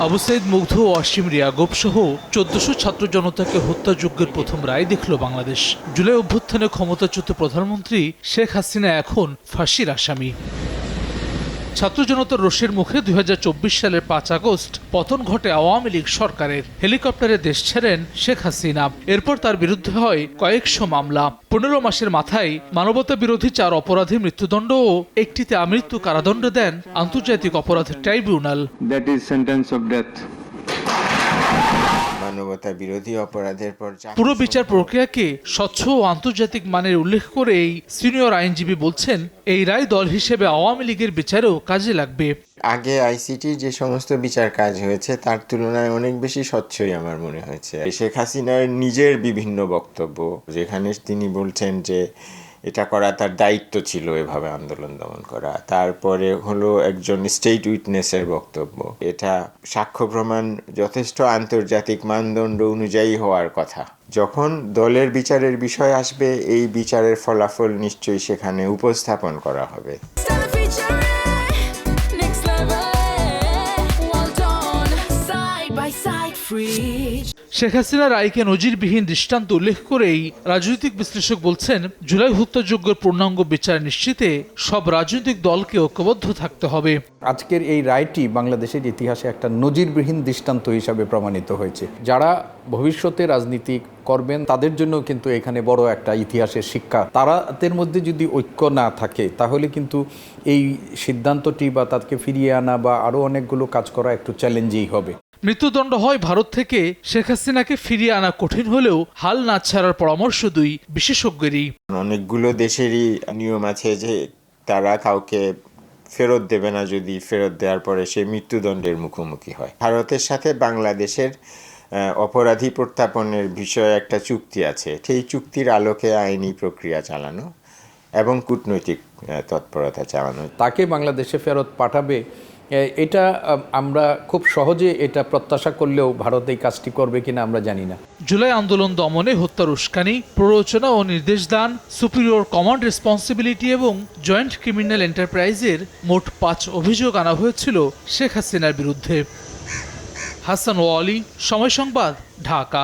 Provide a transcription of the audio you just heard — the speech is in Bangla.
আবু সাইদ মুগ্ধ ও অসীম রিয়াগোপ সহ ১৪০০ ছাত্র জনতাকে হত্যাযজ্ঞের প্রথম রায় দেখল বাংলাদেশ। জুলাই অভ্যুত্থানে ক্ষমতাচ্যুত প্রধানমন্ত্রী শেখ হাসিনা এখন ফাঁসির আসামি। ছাত্র জনতার রোষের মুখে ২০২৪ সালের ৫ আগস্ট পতন ঘটে আওয়ামী লীগ সরকারের। হেলিকপ্টারে দেশ ছাড়েন শেখ হাসিনা। এরপর তার বিরুদ্ধে হয় কয়েকশো মামলা। ১৫ মাসের মাথায় মানবতা বিরোধী ৪ অপরাধে মৃত্যুদণ্ড ও একটিতে আমৃত্যু কারাদণ্ড দেন আন্তর্জাতিক অপরাধ ট্রাইব্যুনাল। মানবতা বিরোধী অপরাধের পর পুরো বিচার প্রক্রিয়াকে স্বচ্ছ ও আন্তর্জাতিক মানের উল্লেখ করে এই সিনিয়র আইনজীবী বলছেন, এই রায় দল হিসেবে আওয়ামী লীগের বিচারেও কাজে লাগবে। আগে আইসিটির যে সমস্ত বিচার কাজ হয়েছে তার তুলনায় অনেক বেশি স্বচ্ছই আমার মনে হয়েছে। শেখ হাসিনার নিজের বিভিন্ন বক্তব্য, যেখানে তিনি বলছেন যে এটা করা তার দায়িত্ব ছিল, এভাবে আন্দোলন দমন করা। তারপরে হলো একজন স্টেট উইটনেসের বক্তব্য, এটা সাক্ষ্য প্রমাণ যথেষ্ট আন্তর্জাতিক মানদণ্ড অনুযায়ী হওয়ার কথা। যখন দলের বিচারের বিষয় আসবে, এই বিচারের ফলাফল নিশ্চয়ই সেখানে উপস্থাপন করা হবে। শেখ হাসিনা রায়কে নজিরবিহীন দৃষ্টান্ত উল্লেখ করেই রাজনৈতিক বিশ্লেষক বলছেন, জুলাই হত্যাযজ্ঞের পূর্ণাঙ্গ বিচার নিশ্চিতে সব রাজনৈতিক দলকে ঐক্যবদ্ধ থাকতে হবে। আজকের এই রায়টি বাংলাদেশের ইতিহাসে একটা নজিরবিহীন দৃষ্টান্ত হিসাবে প্রমাণিত হয়েছে। যারা ভবিষ্যতে রাজনীতি করবেন তাদের জন্য কিন্তু এখানে বড় একটা ইতিহাসের শিক্ষা। তাদের মধ্যে যদি ঐক্য না থাকে তাহলে কিন্তু এই সিদ্ধান্তটি বা তাকে ফিরিয়ে আনা বা আরও অনেকগুলো কাজ করা একটু চ্যালেঞ্জই হবে। মৃত্যুদণ্ড হয় ভারত থেকে শেখ হাসিনাকে ফিরিয়ে আনা কঠিন হলেও হাল না ছাড়ার পরামর্শ দুই বিশেষজ্ঞেরই। অনেকগুলো দেশেরই নিয়ম আছে যে তারা কাউকে ফেরত দেবে না যদি ফেরত দেওয়ার পরে সে মৃত্যুদণ্ডের মুখোমুখি হয়। ভারতের সাথে বাংলাদেশের অপরাধী প্রত্যাপনের বিষয়ে একটা চুক্তি আছে। সেই চুক্তির আলোকে আইনি প্রক্রিয়া চালানো এবং কূটনৈতিক তৎপরতা চালানো। তাকে বাংলাদেশে ফেরত পাঠাবে এটা আমরা খুব সহজে এটা প্রত্যাশা করলেও ভারত এই কাজটি করবে কিনা আমরা জানি না। জুলাই আন্দোলন দমনে হত্যার উস্কানি, প্ররোচনা ও নির্দেশ দান, সুপিরিয়র কমান্ড রেসপন্সিবিলিটি এবং জয়েন্ট ক্রিমিনাল এন্টারপ্রাইজের মোট ৫ অভিযোগ আনা হয়েছিল শেখ হাসিনার বিরুদ্ধে। হাসান ওয়ালি, সময় সংবাদ, ঢাকা।